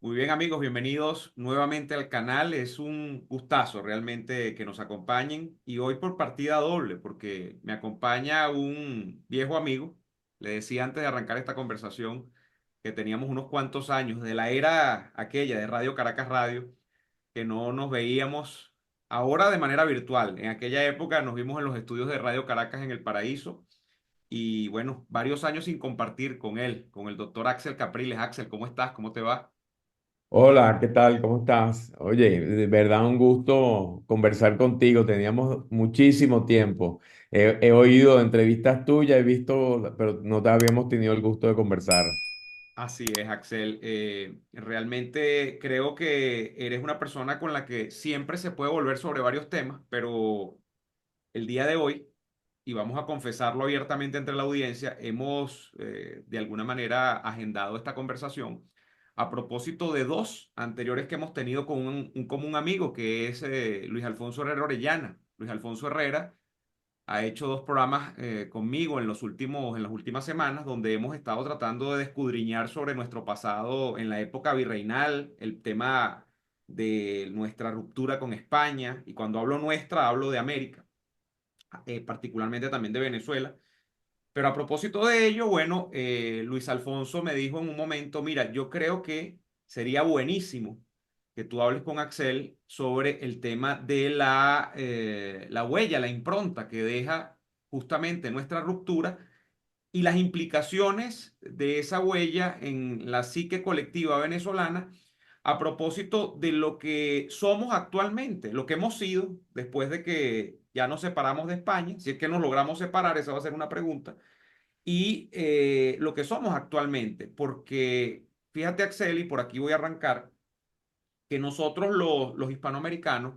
Muy bien amigos, bienvenidos nuevamente al canal. Es un gustazo realmente que nos acompañen y hoy por partida doble porque me acompaña un viejo amigo. Le decía antes de arrancar esta conversación que teníamos unos cuantos años de la era aquella de Radio Caracas Radio, que no nos veíamos ahora de manera virtual. En aquella época nos vimos en los estudios de Radio Caracas en El Paraíso y bueno, varios años sin compartir con él, con el doctor Axel Capriles. Axel, ¿cómo estás? ¿Cómo te va? Hola, ¿qué tal? ¿Cómo estás? Oye, de verdad un gusto conversar contigo. Teníamos muchísimo tiempo. He oído entrevistas tuyas, he visto, pero no te habíamos tenido el gusto de conversar. Así es, Axel. Realmente creo que eres una persona con la que siempre se puede volver sobre varios temas, pero el día de hoy, y vamos a confesarlo abiertamente entre la audiencia, hemos de alguna manera agendado esta conversación a propósito de dos anteriores que hemos tenido con un común amigo, que es Luis Alfonso Herrera Orellana. Luis Alfonso Herrera ha hecho dos programas conmigo en las últimas semanas, donde hemos estado tratando de escudriñar sobre nuestro pasado en la época virreinal, el tema de nuestra ruptura con España, y cuando hablo nuestra, hablo de América, particularmente también de Venezuela. Pero a propósito de ello, bueno, Luis Alfonso me dijo en un momento, mira, yo creo que sería buenísimo que tú hables con Axel sobre el tema de la huella, la impronta que deja justamente nuestra ruptura y las implicaciones de esa huella en la psique colectiva venezolana a propósito de lo que somos actualmente, lo que hemos sido después de que ya nos separamos de España, si es que nos logramos separar, esa va a ser una pregunta, y lo que somos actualmente, porque fíjate Axel, y por aquí voy a arrancar, que nosotros los hispanoamericanos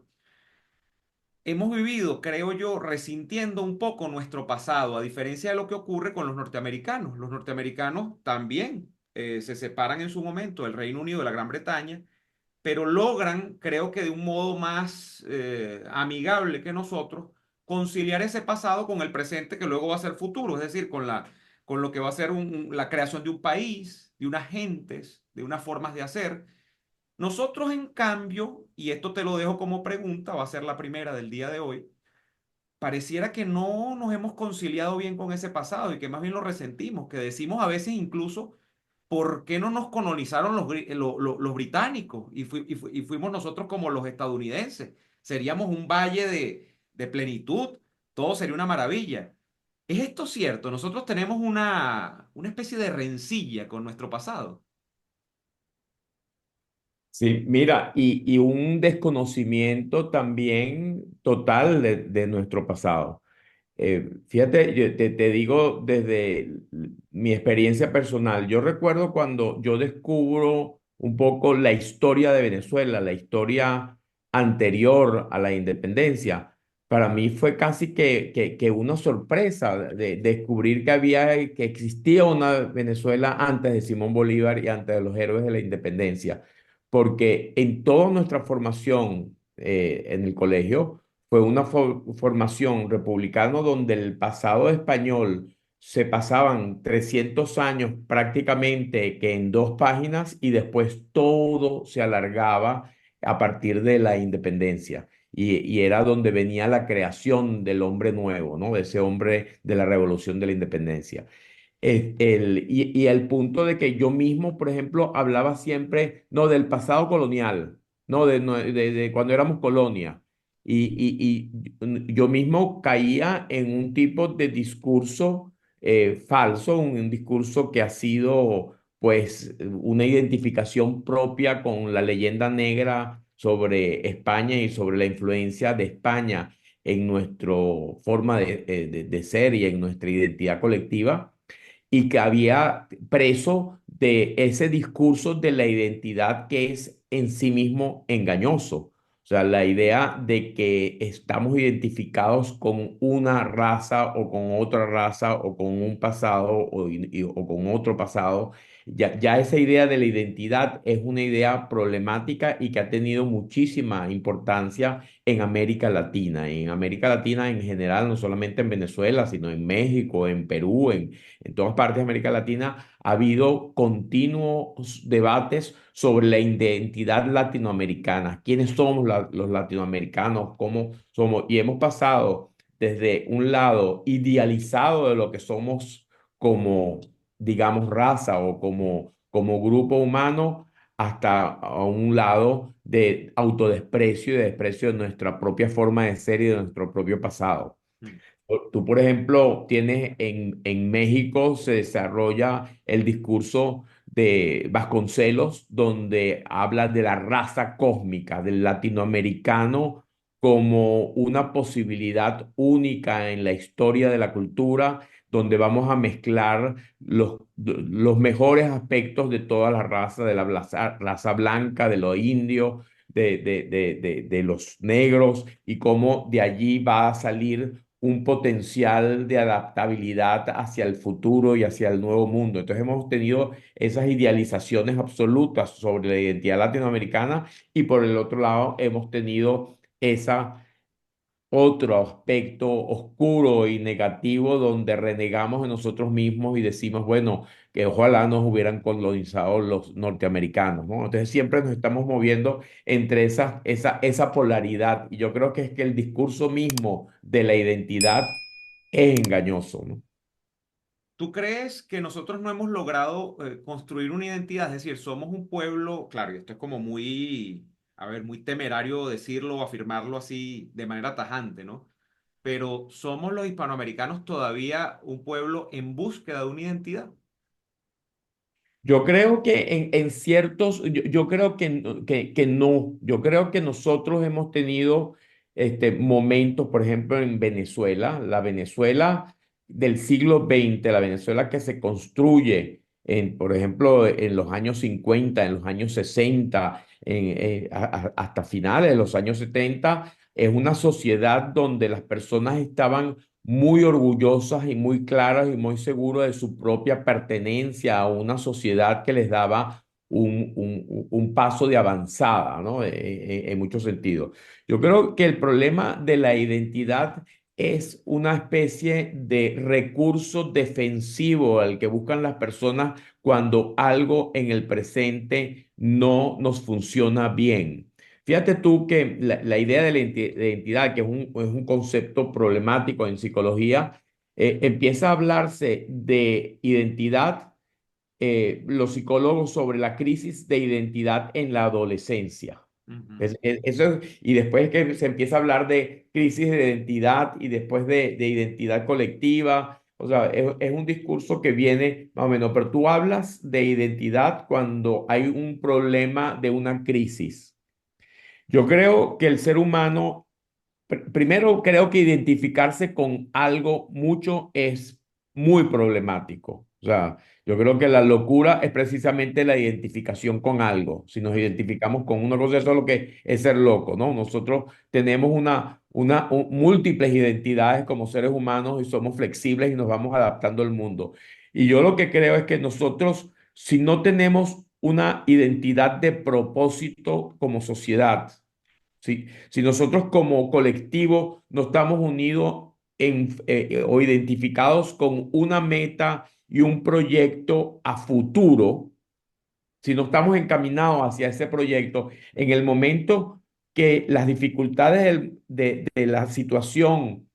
hemos vivido, creo yo, resintiendo un poco nuestro pasado, a diferencia de lo que ocurre con los norteamericanos. Los norteamericanos también se separan en su momento del Reino Unido de la Gran Bretaña, pero logran, creo que de un modo más amigable que nosotros, conciliar ese pasado con el presente que luego va a ser futuro, es decir, con lo que va a ser la creación de un país, de unas gentes, de unas formas de hacer. Nosotros, en cambio, y esto te lo dejo como pregunta, va a ser la primera del día de hoy, pareciera que no nos hemos conciliado bien con ese pasado y que más bien lo resentimos, que decimos a veces incluso, ¿por qué no nos colonizaron los británicos y fuimos nosotros como los estadounidenses? Seríamos un valle de plenitud, todo sería una maravilla. ¿Es esto cierto? Nosotros tenemos una especie de rencilla con nuestro pasado. Sí, mira, y un desconocimiento también total de nuestro pasado. Fíjate, yo te digo desde mi experiencia personal, yo recuerdo cuando yo descubro un poco la historia de Venezuela, la historia anterior a la independencia. Para mí fue casi que una sorpresa de descubrir que existía una Venezuela antes de Simón Bolívar y antes de los héroes de la independencia, porque en toda nuestra formación en el colegio, fue una formación republicana donde el pasado español se pasaban 300 años prácticamente que en dos páginas y después todo se alargaba a partir de la independencia. Y era donde venía la creación del hombre nuevo, ¿no? De ese hombre de la revolución de la independencia. Y el punto de que yo mismo, por ejemplo, hablaba siempre, no, del pasado colonial, no, de cuando éramos colonia. Y yo mismo caía en un tipo de discurso falso, un discurso que ha sido, pues, una identificación propia con la leyenda negra sobre España y sobre la influencia de España en nuestra forma de ser y en nuestra identidad colectiva y que había preso de ese discurso de la identidad que es en sí mismo engañoso. O sea, la idea de que estamos identificados con una raza o con otra raza o con un pasado o con otro pasado, ya esa idea de la identidad es una idea problemática y que ha tenido muchísima importancia en América Latina. Y en América Latina en general, no solamente en Venezuela, sino en México, en Perú, en todas partes de América Latina, ha habido continuos debates sobre la identidad latinoamericana. ¿Quiénes somos los latinoamericanos? ¿Cómo somos? Y hemos pasado desde un lado idealizado de lo que somos como, digamos, raza o como grupo humano, hasta a un lado de autodesprecio y de desprecio de nuestra propia forma de ser y de nuestro propio pasado. Mm, Tú, por ejemplo, tienes en México se desarrolla el discurso de Vasconcelos, donde habla de la raza cósmica, del latinoamericano como una posibilidad única en la historia de la cultura, donde vamos a mezclar los mejores aspectos de toda la raza, de la raza blanca, de los indios, de los negros, y cómo de allí va a salir un potencial de adaptabilidad hacia el futuro y hacia el nuevo mundo. Entonces hemos tenido esas idealizaciones absolutas sobre la identidad latinoamericana y por el otro lado hemos tenido esa otro aspecto oscuro y negativo donde renegamos de nosotros mismos y decimos, bueno, que ojalá nos hubieran colonizado los norteamericanos, ¿no? Entonces siempre nos estamos moviendo entre esa polaridad y yo creo que es que el discurso mismo de la identidad es engañoso, ¿no? ¿Tú crees que nosotros no hemos logrado construir una identidad? Es decir, somos un pueblo, claro, y esto es como muy, a ver, muy temerario decirlo o afirmarlo así de manera tajante, ¿no? Pero somos los hispanoamericanos todavía un pueblo en búsqueda de una identidad. Yo creo que en ciertos, yo creo que no, yo creo que nosotros hemos tenido momentos, por ejemplo, en Venezuela, la Venezuela del siglo XX, la Venezuela que se construye, por ejemplo, en los años 50, en los años 60, hasta finales de los años 70, es una sociedad donde las personas estaban muy orgullosas y muy claras y muy seguras de su propia pertenencia a una sociedad que les daba un paso de avanzada, ¿no? En muchos sentidos. Yo creo que el problema de la identidad es una especie de recurso defensivo al que buscan las personas cuando algo en el presente no nos funciona bien. Fíjate tú que la idea de la de identidad, que es un concepto problemático en psicología, empieza a hablarse de identidad, los psicólogos sobre la crisis de identidad en la adolescencia. Ujú. Y después que se empieza a hablar de crisis de identidad y después de identidad colectiva. O sea, es un discurso que viene más o menos, pero tú hablas de identidad cuando hay un problema de una crisis. Yo creo que el ser humano, primero creo que identificarse con algo mucho es muy problemático. O sea, yo creo que la locura es precisamente la identificación con algo. Si nos identificamos con una cosa, eso es lo que es ser loco, ¿no? Nosotros tenemos múltiples identidades como seres humanos y somos flexibles y nos vamos adaptando al mundo. Y yo lo que creo es que nosotros, si no tenemos una identidad de propósito como sociedad, si nosotros como colectivo no estamos unidos o identificados con una meta y un proyecto a futuro, si no estamos encaminados hacia ese proyecto, en el momento que las dificultades de la situación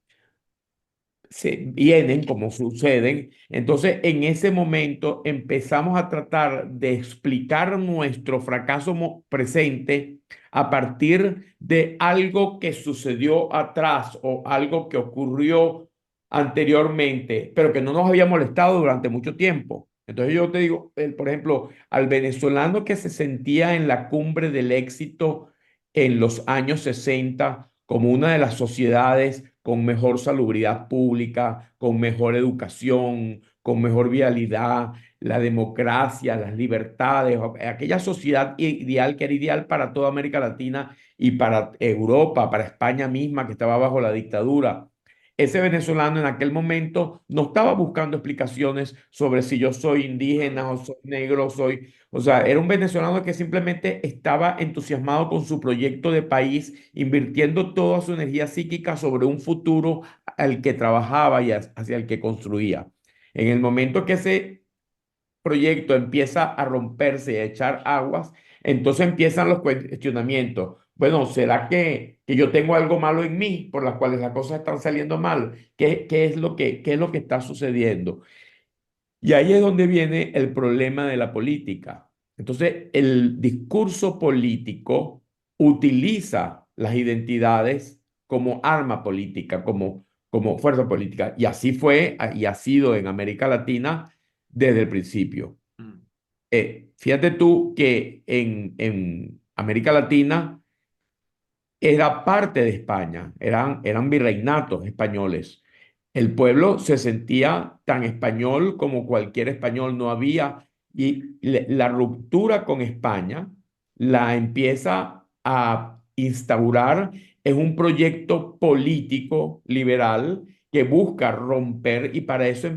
vienen como suceden, entonces en ese momento empezamos a tratar de explicar nuestro fracaso presente a partir de algo que sucedió atrás o algo que ocurrió anteriormente, pero que no nos había molestado durante mucho tiempo. Entonces yo te digo, por ejemplo, al venezolano que se sentía en la cumbre del éxito en los años 60 como una de las sociedades con mejor salubridad pública, con mejor educación, con mejor vialidad, la democracia, las libertades, aquella sociedad ideal que era ideal para toda América Latina y para Europa, para España misma que estaba bajo la dictadura. Ese venezolano en aquel momento no estaba buscando explicaciones sobre si yo soy indígena o soy negro, o sea, era un venezolano que simplemente estaba entusiasmado con su proyecto de país, invirtiendo toda su energía psíquica sobre un futuro al que trabajaba y hacia el que construía. En el momento que ese proyecto empieza a romperse y a echar aguas, entonces empiezan los cuestionamientos. Bueno, ¿será que yo tengo algo malo en mí por las cuales las cosas están saliendo mal? ¿Qué es lo que está sucediendo? Y ahí es donde viene el problema de la política. Entonces, el discurso político utiliza las identidades como arma política, como fuerza política. Y así fue y ha sido en América Latina desde el principio. Mm, Fíjate tú que en América Latina era parte de España, eran virreinatos españoles. El pueblo se sentía tan español como cualquier español, no había, y la ruptura con España la empieza a instaurar en un proyecto político liberal que busca romper y para eso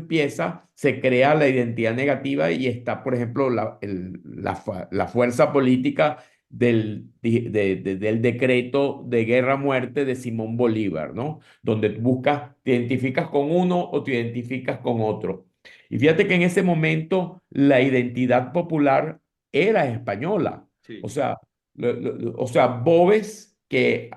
se crea la identidad negativa y está, por ejemplo, la fuerza política del decreto de guerra-muerte de Simón Bolívar, ¿no? Donde buscas, te identificas con uno o te identificas con otro. Y fíjate que en ese momento la identidad popular era española. O sí. sea, Boves que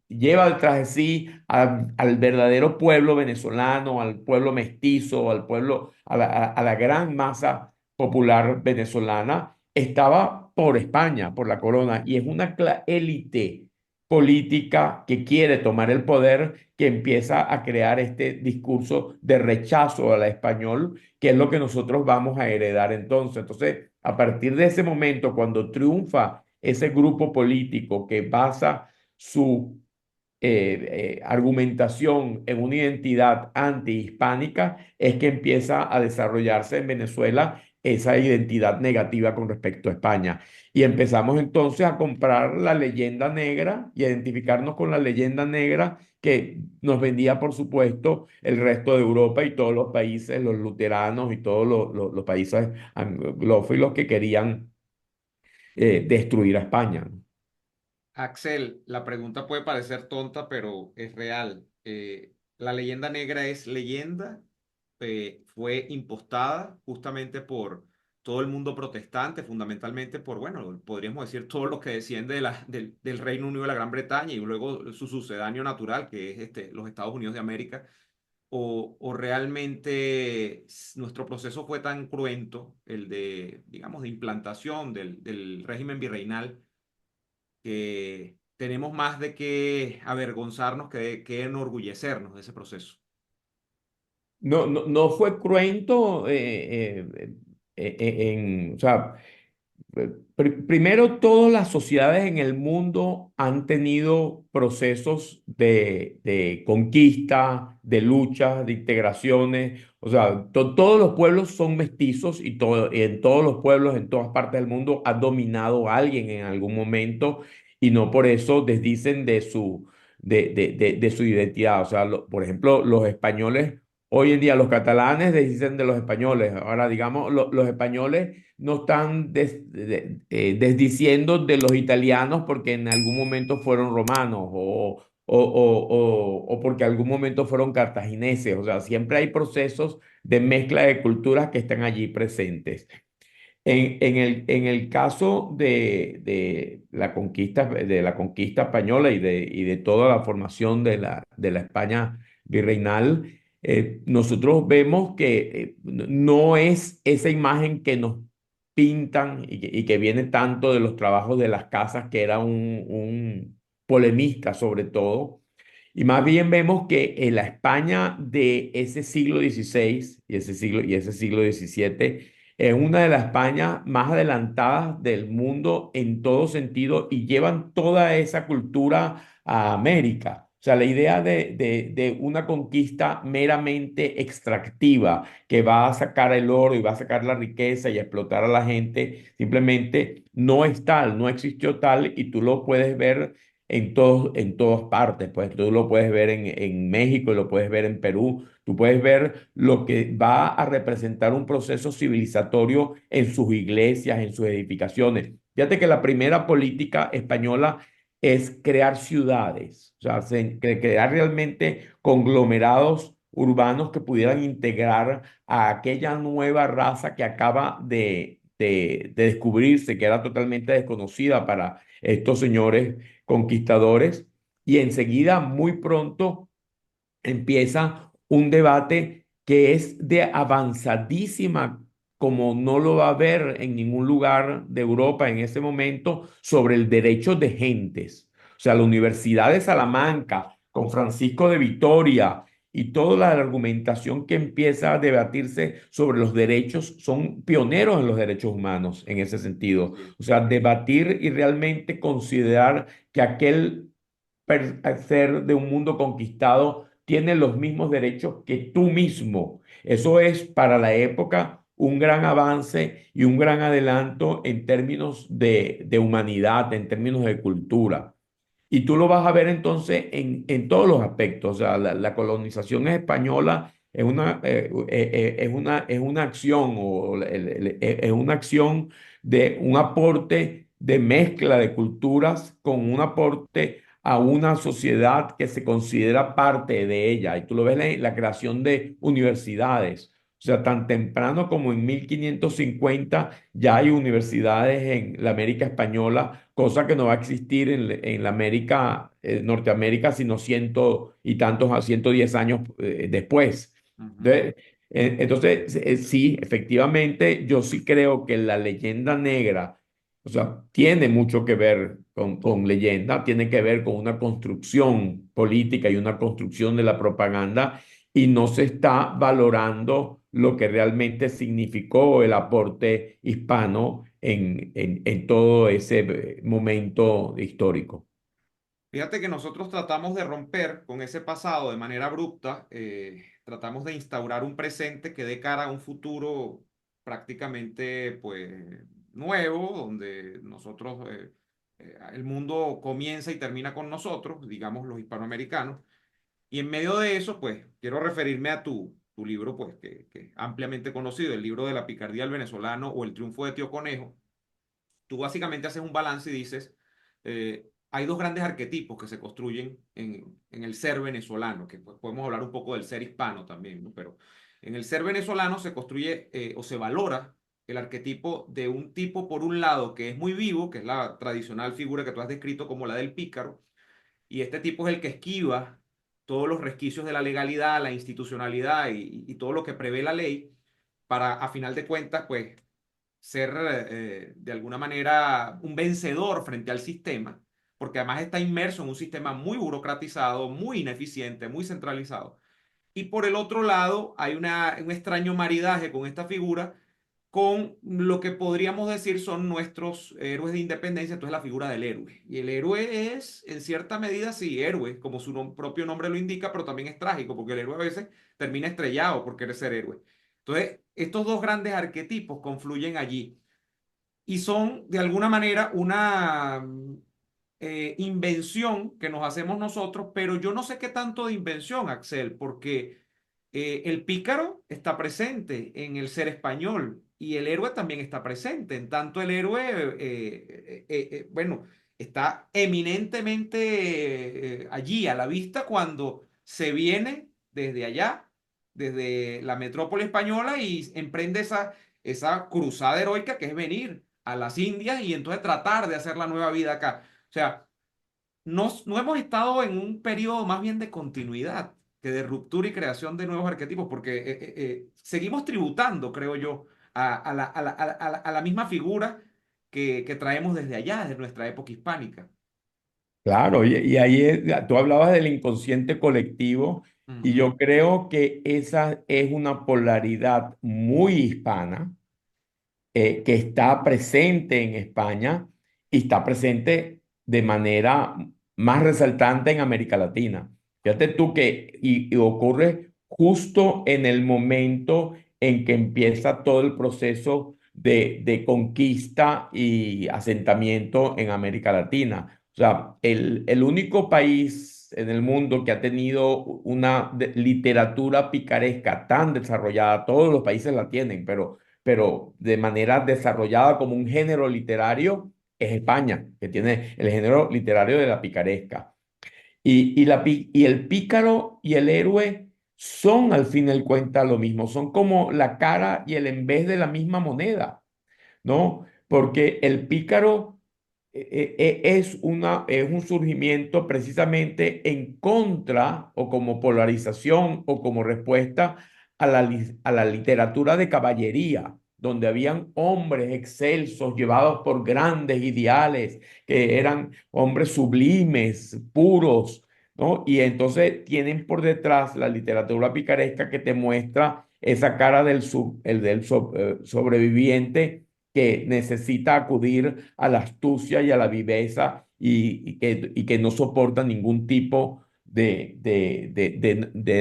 lleva detrás de sí al verdadero pueblo venezolano, al pueblo mestizo, al pueblo, a la gran masa popular venezolana, estaba por España, por la corona, y es una élite política que quiere tomar el poder, que empieza a crear este discurso de rechazo al español, que es lo que nosotros vamos a heredar entonces. Entonces, a partir de ese momento, cuando triunfa ese grupo político que basa su argumentación en una identidad antihispánica, es que empieza a desarrollarse en Venezuela esa identidad negativa con respecto a España. Y empezamos entonces a comprar la leyenda negra y a identificarnos con la leyenda negra que nos vendía, por supuesto, el resto de Europa y todos los países, los luteranos y todos los países anglófilos que querían destruir a España. Axel, la pregunta puede parecer tonta, pero es real. La leyenda negra es leyenda, fue impostada justamente por todo el mundo protestante, fundamentalmente por, bueno, podríamos decir todo lo que desciende del Reino Unido de la Gran Bretaña y luego su sucedáneo natural, que es los Estados Unidos de América, o realmente nuestro proceso fue tan cruento, el de, digamos, de implantación del régimen virreinal que tenemos más de qué avergonzarnos que enorgullecernos de ese proceso. No fue cruento o sea, primero, todas las sociedades en el mundo han tenido procesos de conquista, de lucha, de integraciones. O sea, todos los pueblos son mestizos y en todos los pueblos, en todas partes del mundo, ha dominado a alguien en algún momento y no por eso desdicen de su identidad. O sea, por ejemplo, los españoles, hoy en día los catalanes desdicen de los españoles. Ahora, digamos, los españoles no están desdiciendo de los italianos porque en algún momento fueron romanos o porque en algún momento fueron cartagineses. O sea, siempre hay procesos de mezcla de culturas que están allí presentes. En el caso de la conquista española y de toda la formación de la España virreinal, nosotros vemos que no es esa imagen que nos pintan y que viene tanto de los trabajos de las casas, que era un polemista sobre todo, y más bien vemos que en la España de ese siglo XVI y ese siglo XVII es una de las Españas más adelantadas del mundo en todo sentido y llevan toda esa cultura a América. sea, la idea de una conquista meramente extractiva que va a sacar el oro y va a sacar la riqueza y a explotar a la gente, simplemente no es tal, no existió tal y tú lo puedes ver en todas partes. Pues tú lo puedes ver en México, lo puedes ver en Perú, tú puedes ver lo que va a representar un proceso civilizatorio en sus iglesias, en sus edificaciones. Fíjate que la primera política española es crear ciudades, o sea, crear realmente conglomerados urbanos que pudieran integrar a aquella nueva raza que acaba de descubrirse, que era totalmente desconocida para estos señores conquistadores. Y enseguida, muy pronto, empieza un debate que es de avanzadísima, como no lo va a haber en ningún lugar de Europa en ese momento, sobre el derecho de gentes. O sea, la Universidad de Salamanca, con Francisco de Vitoria y toda la argumentación que empieza a debatirse sobre los derechos, son pioneros en los derechos humanos en ese sentido. Sí. O sea, debatir y realmente considerar que aquel ser de un mundo conquistado tiene los mismos derechos que tú mismo. Eso es para la época un gran avance y un gran adelanto en términos de humanidad, en términos de cultura. Y tú lo vas a ver entonces en todos los aspectos. O sea, la colonización española es una acción es una acción de un aporte de mezcla de culturas con un aporte a una sociedad que se considera parte de ella. Y tú lo ves en la creación de universidades. O sea, tan temprano como en 1550 ya hay universidades en la América española, cosa que no va a existir en la América, Norteamérica, sino ciento y tantos a 110 años después. Ujú. Entonces, sí, efectivamente, yo sí creo que la leyenda negra, o sea, tiene mucho que ver con leyenda, tiene que ver con una construcción política y una construcción de la propaganda y no se está valorando lo que realmente significó el aporte hispano en todo ese momento histórico. Fíjate que nosotros tratamos de romper con ese pasado de manera abrupta, tratamos de instaurar un presente que dé cara a un futuro prácticamente pues nuevo, donde nosotros, el mundo comienza y termina con nosotros, digamos los hispanoamericanos, y en medio de eso pues quiero referirme a tu libro pues que es ampliamente conocido, el libro de la picardía del venezolano o el triunfo de Tío Conejo. Tú básicamente haces un balance y dices, hay dos grandes arquetipos que se construyen en el ser venezolano, que pues, podemos hablar un poco del ser hispano también, ¿no? Pero en el ser venezolano se construye o se valora el arquetipo de un tipo, por un lado, que es muy vivo, que es la tradicional figura que tú has descrito como la del pícaro, y este tipo es el que esquiva todos los resquicios de la legalidad, la institucionalidad y todo lo que prevé la ley para, a final de cuentas, pues ser de alguna manera un vencedor frente al sistema, porque además está inmerso en un sistema muy burocratizado, muy ineficiente, muy centralizado. Y por el otro lado, hay un extraño maridaje con esta figura, con lo que podríamos decir son nuestros héroes de independencia, entonces la figura del héroe. Y el héroe es, en cierta medida, sí, héroe, como su propio nombre lo indica, pero también es trágico, porque el héroe a veces termina estrellado por querer ser héroe. Entonces, estos dos grandes arquetipos confluyen allí y son de alguna manera una invención que nos hacemos nosotros, pero yo no sé qué tanto de invención, Axel, porque el pícaro está presente en el ser español y el héroe también está presente, en tanto el héroe, bueno, está eminentemente allí a la vista cuando se viene desde allá, desde la metrópoli española y emprende esa cruzada heroica que es venir a las Indias y entonces tratar de hacer la nueva vida acá. O sea, no hemos estado en un periodo más bien de continuidad que de ruptura y creación de nuevos arquetipos, porque seguimos tributando, creo yo, a la misma figura que traemos desde allá, desde nuestra época hispánica. Claro, y ahí tú hablabas del inconsciente colectivo y Ujú. yo creo que esa es una polaridad muy hispana que está presente en España y está presente de manera más resaltante en América Latina. Fíjate tú que y ocurre justo en el momento en que empieza todo el proceso de conquista y asentamiento en América Latina. O sea, el único país en el mundo que ha tenido una literatura picaresca tan desarrollada, todos los países la tienen, pero de manera desarrollada como un género literario, es España, que tiene el género literario de la picaresca. Y el pícaro y el héroe son al fin y al cuenta lo mismo, son como la cara y el en vez de la misma moneda, ¿no? Porque el pícaro es un surgimiento precisamente en contra o como polarización o como respuesta a la literatura de caballería, donde habían hombres excelsos llevados por grandes ideales, que eran hombres sublimes, puros, ¿no? Y entonces tienen por detrás la literatura picaresca que te muestra esa cara del sobreviviente que necesita acudir a la astucia y a la viveza y que no soporta ningún tipo de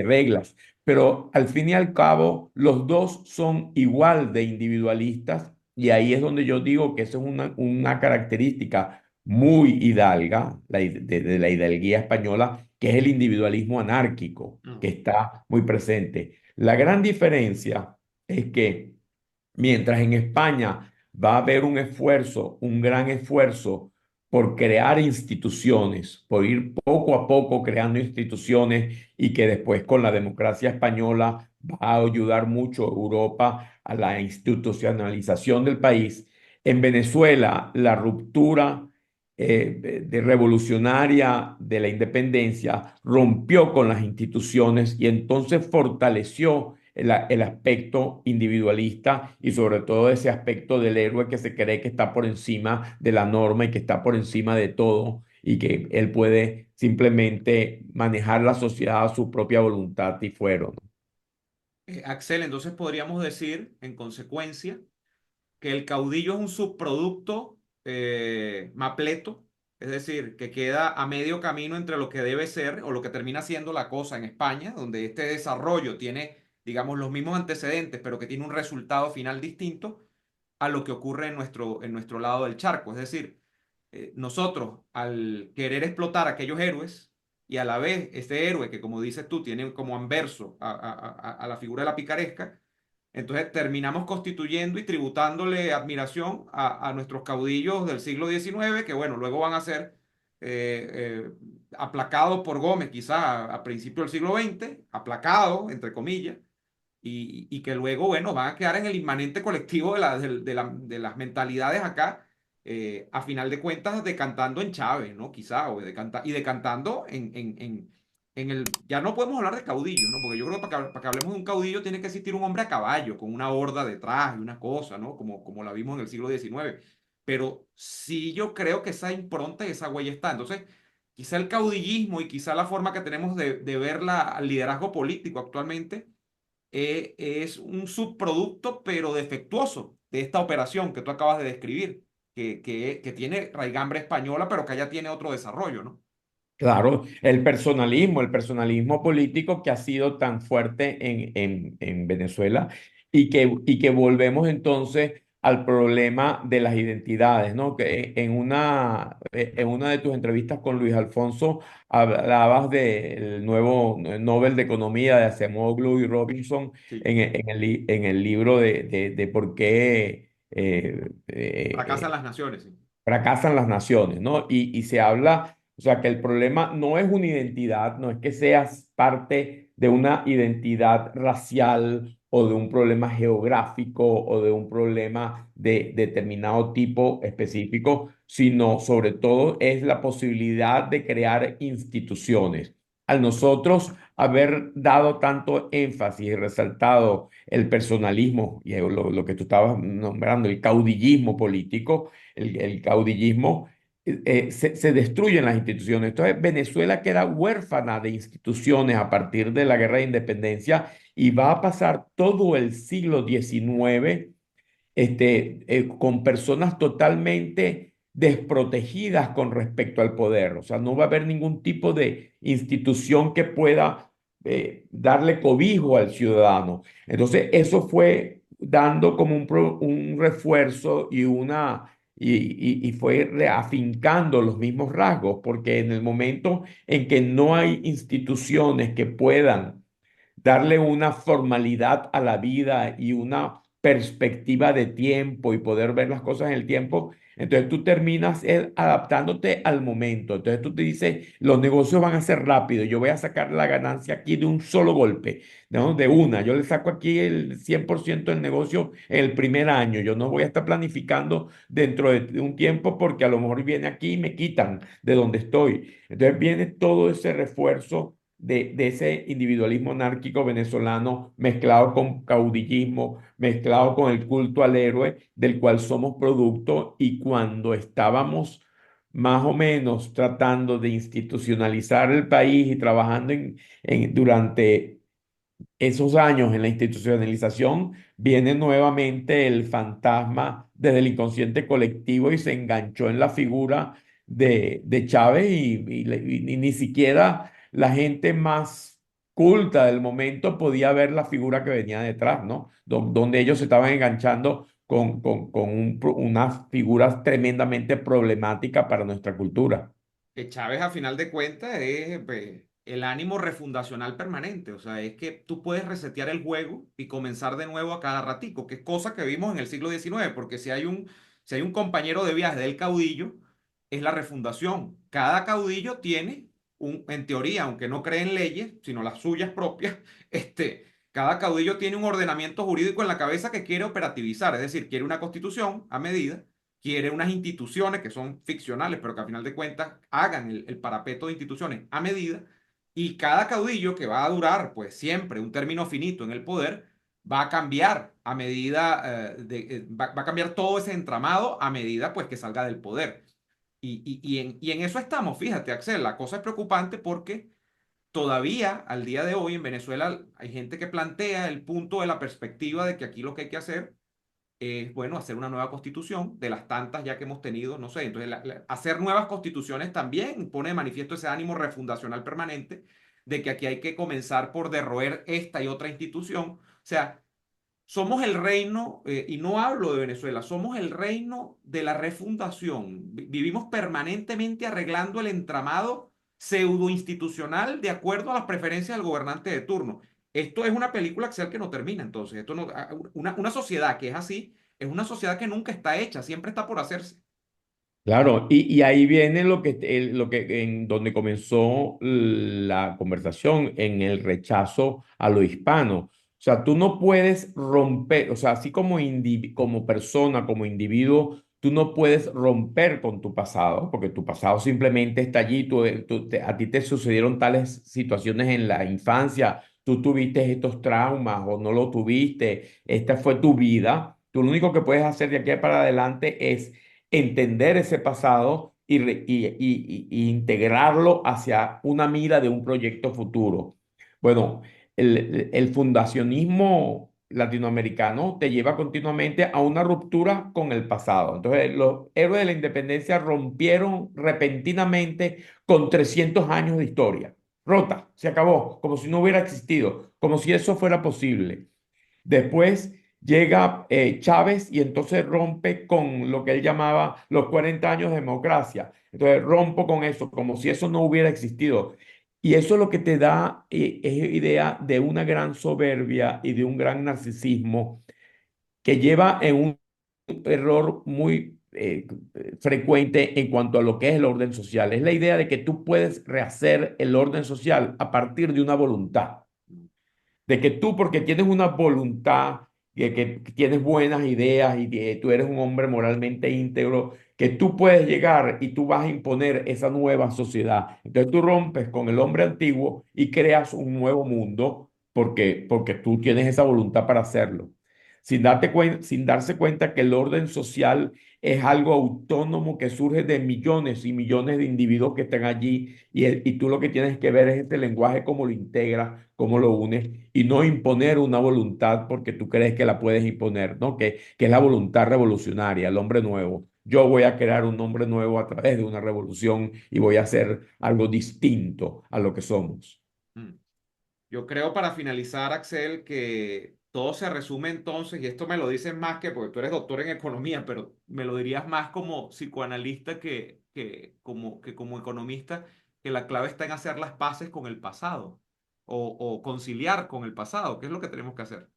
reglas. Pero al fin y al cabo, los dos son igual de individualistas y ahí es donde yo digo que eso es una característica muy hidalga de la hidalguía española, que es el individualismo anárquico, que Mm. está muy presente. La gran diferencia es que mientras en España va a haber un esfuerzo, un gran esfuerzo por crear instituciones, por ir poco a poco creando instituciones y que después con la democracia española va a ayudar mucho a Europa a la institucionalización del país. En Venezuela, la ruptura de revolucionaria de la independencia rompió con las instituciones y entonces fortaleció el aspecto individualista y sobre todo ese aspecto del héroe que se cree que está por encima de la norma y que está por encima de todo y que él puede simplemente manejar la sociedad a su propia voluntad y fuero, ¿no? Axel, entonces podríamos decir, en consecuencia, que el caudillo es un subproducto mapleto, es decir, que queda a medio camino entre lo que debe ser o lo que termina siendo la cosa en España, donde este desarrollo tiene, digamos, los mismos antecedentes, pero que tiene un resultado final distinto a lo que ocurre en nuestro lado del charco. Es decir, nosotros al querer explotar a aquellos héroes y a la vez ese héroe que, como dices tú, tiene como anverso a la figura de la picaresca, entonces terminamos constituyendo y tributándole admiración a nuestros caudillos del siglo XIX, que bueno, luego van a ser aplacados por Gómez quizá a principios del siglo XX, aplacados, entre comillas, y que luego, bueno, van a quedar en el inmanente colectivo de las mentalidades acá, a final de cuentas, decantando en Chávez, ¿no? Quizá, y decantando en el... Ya no podemos hablar de caudillos, ¿no? Porque yo creo que para que hablemos de un caudillo tiene que existir un hombre a caballo, con una horda detrás y una cosa, ¿no? Como la vimos en el siglo XIX. Pero sí yo creo que esa impronta y esa huella está. Entonces, quizá el caudillismo y quizá la forma que tenemos de ver al liderazgo político actualmente es un subproducto, pero defectuoso, de esta operación que tú acabas de describir, que tiene raigambre española, pero que allá tiene otro desarrollo, ¿no? Claro, el personalismo político que ha sido tan fuerte en Venezuela y que volvemos entonces al problema de las identidades, ¿no? Que en una de tus entrevistas con Luis Alfonso hablabas del nuevo Nobel de Economía de Acemoglu y Robinson Sí. en el libro de por qué Fracasan las naciones, sí. fracasan las naciones, ¿no? Y se habla, o sea, que el problema no es una identidad, no es que seas parte de una identidad racial o de un problema geográfico o de un problema de determinado tipo específico, sino sobre todo es la posibilidad de crear instituciones. Al nosotros haber dado tanto énfasis y resaltado el personalismo y lo que tú estabas nombrando, el caudillismo político, el caudillismo, se destruyen las instituciones. Entonces, Venezuela queda huérfana de instituciones a partir de la guerra de independencia y va a pasar todo el siglo XIX con personas totalmente desprotegidas con respecto al poder. O sea, no va a haber ningún tipo de institución que pueda darle cobijo al ciudadano. Entonces, eso fue dando como un refuerzo y fue reafincando los mismos rasgos, porque en el momento en que no hay instituciones que puedan darle una formalidad a la vida y una perspectiva de tiempo y poder ver las cosas en el tiempo, entonces tú terminas adaptándote al momento. Entonces tú te dices, los negocios van a ser rápidos, yo voy a sacar la ganancia aquí de un solo golpe, ¿no? De una, yo le saco aquí el 100% del negocio en el primer año, yo no voy a estar planificando dentro de un tiempo porque a lo mejor viene aquí y me quitan de donde estoy. Entonces viene todo ese refuerzo de ese individualismo anárquico venezolano mezclado con caudillismo, mezclado con el culto al héroe del cual somos producto y cuando estábamos más o menos tratando de institucionalizar el país y trabajando durante esos años en la institucionalización, viene nuevamente el fantasma desde el inconsciente colectivo y se enganchó en la figura de Chávez y ni siquiera la gente más culta del momento podía ver la figura que venía detrás, ¿no? Donde ellos se estaban enganchando con unas figuras tremendamente problemáticas para nuestra cultura. Que Chávez, a final de cuentas, es pues, el ánimo refundacional permanente. O sea, es que tú puedes resetear el juego y comenzar de nuevo a cada ratico, que es cosa que vimos en el siglo XIX, porque si hay un compañero de viaje del caudillo, es la refundación. Cada caudillo tiene en teoría, aunque no cree en leyes, sino las suyas propias, cada caudillo tiene un ordenamiento jurídico en la cabeza que quiere operativizar, es decir, quiere una constitución a medida, quiere unas instituciones que son ficcionales, pero que a final de cuentas hagan el parapeto de instituciones a medida, y cada caudillo que va a durar, pues siempre un término finito en el poder, va a cambiar a medida, va a cambiar todo ese entramado a medida, pues, que salga del poder. Y en eso estamos, fíjate, Axel, la cosa es preocupante porque todavía al día de hoy en Venezuela hay gente que plantea el punto de la perspectiva de que aquí lo que hay que hacer es, bueno, hacer una nueva constitución de las tantas ya que hemos tenido, no sé, entonces hacer nuevas constituciones también pone de manifiesto ese ánimo refundacional permanente de que aquí hay que comenzar por derroer esta y otra institución. O sea, somos el reino, y no hablo de Venezuela, somos el reino de la refundación. Vivimos permanentemente arreglando el entramado pseudo institucional de acuerdo a las preferencias del gobernante de turno. Esto es una película Excel que no termina, entonces. Esto no, una sociedad que es así, es una sociedad que nunca está hecha, siempre está por hacerse. Claro, y ahí viene lo que en donde comenzó la conversación, en el rechazo a lo hispano. O sea, tú no puedes romper, o sea, así como, como persona, como individuo, tú no puedes romper con tu pasado, porque tu pasado simplemente está allí, a ti te sucedieron tales situaciones en la infancia, tú tuviste estos traumas o no lo tuviste, esta fue tu vida. Tú lo único que puedes hacer de aquí para adelante es entender ese pasado y integrarlo hacia una mira de un proyecto futuro. Bueno, el fundacionismo latinoamericano te lleva continuamente a una ruptura con el pasado. Entonces, los héroes de la independencia rompieron repentinamente con 300 años de historia. Rota, se acabó, como si no hubiera existido, como si eso fuera posible. Después llega Chávez y entonces rompe con lo que él llamaba los 40 años de democracia. Entonces rompo con eso, como si eso no hubiera existido. Y eso lo que te da es idea de una gran soberbia y de un gran narcisismo que lleva en un error muy frecuente en cuanto a lo que es el orden social. Es la idea de que tú puedes rehacer el orden social a partir de una voluntad de que tú, porque tienes una voluntad, que tienes buenas ideas y que tú eres un hombre moralmente íntegro, que tú puedes llegar y tú vas a imponer esa nueva sociedad. Entonces tú rompes con el hombre antiguo y creas un nuevo mundo porque tú tienes esa voluntad para hacerlo. Sin darse cuenta que el orden social es algo autónomo que surge de millones y millones de individuos que están allí y tú lo que tienes que ver es este lenguaje, cómo lo integras, cómo lo unes y no imponer una voluntad porque tú crees que la puedes imponer, ¿no? Que es la voluntad revolucionaria, el hombre nuevo. yo voy a crear un nombre nuevo a través de una revolución y voy a hacer algo distinto a lo que somos. Mm. Yo creo para finalizar, Axel, que todo se resume entonces, y esto me lo dices más que porque tú eres doctor en economía, pero me lo dirías más como psicoanalista que como economista, que la clave está en hacer las paces con el pasado o conciliar con el pasado, ¿qué es lo que tenemos que hacer?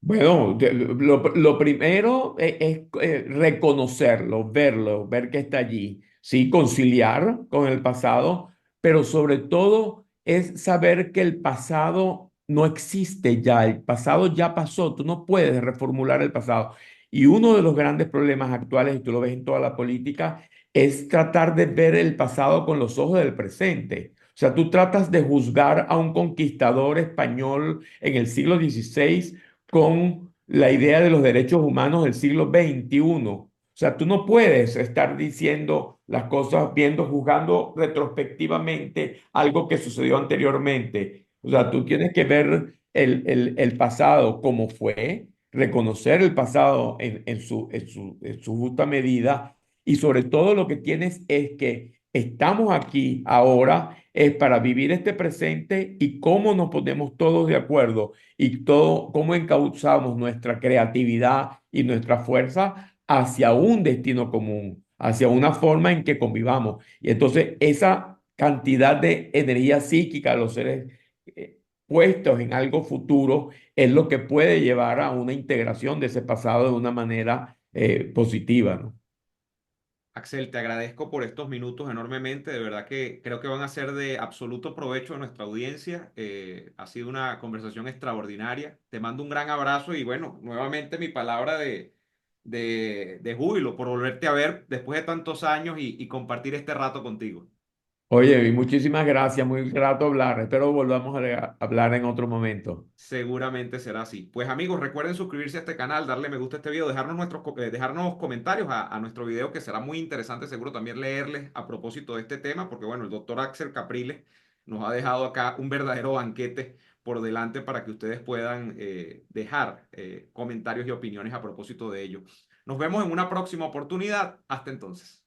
Bueno, lo primero es reconocerlo, verlo, ver que está allí, sí, conciliar con el pasado, pero sobre todo es saber que el pasado no existe ya, el pasado ya pasó, tú no puedes reformular el pasado. Y uno de los grandes problemas actuales, y tú lo ves en toda la política, es tratar de ver el pasado con los ojos del presente. O sea, tú tratas de juzgar a un conquistador español en el siglo XVI con la idea de los derechos humanos del siglo XXI. O sea, tú no puedes estar diciendo las cosas, viendo, juzgando retrospectivamente algo que sucedió anteriormente. O sea, tú tienes que ver el pasado como fue, reconocer el pasado en su justa medida y sobre todo lo que tienes es que estamos aquí ahora es para vivir este presente y cómo nos ponemos todos de acuerdo y todo, cómo encauzamos nuestra creatividad y nuestra fuerza hacia un destino común, hacia una forma en que convivamos. Y entonces esa cantidad de energía psíquica de los seres puestos en algo futuro es lo que puede llevar a una integración de ese pasado de una manera positiva, ¿no? Axel, te agradezco por estos minutos enormemente. De verdad que creo que van a ser de absoluto provecho a nuestra audiencia. Ha sido una conversación extraordinaria. Te mando un gran abrazo y bueno, nuevamente mi palabra de júbilo por volverte a ver después de tantos años y compartir este rato contigo. Oye, y muchísimas gracias, muy grato hablar. Espero volvamos a hablar en otro momento. Seguramente será así. Pues amigos, recuerden suscribirse a este canal, darle me gusta a este video, dejarnos comentarios a nuestro video que será muy interesante, seguro también leerles a propósito de este tema, porque bueno, el doctor Axel Capriles nos ha dejado acá un verdadero banquete por delante para que ustedes puedan dejar comentarios y opiniones a propósito de ello. Nos vemos en una próxima oportunidad. Hasta entonces.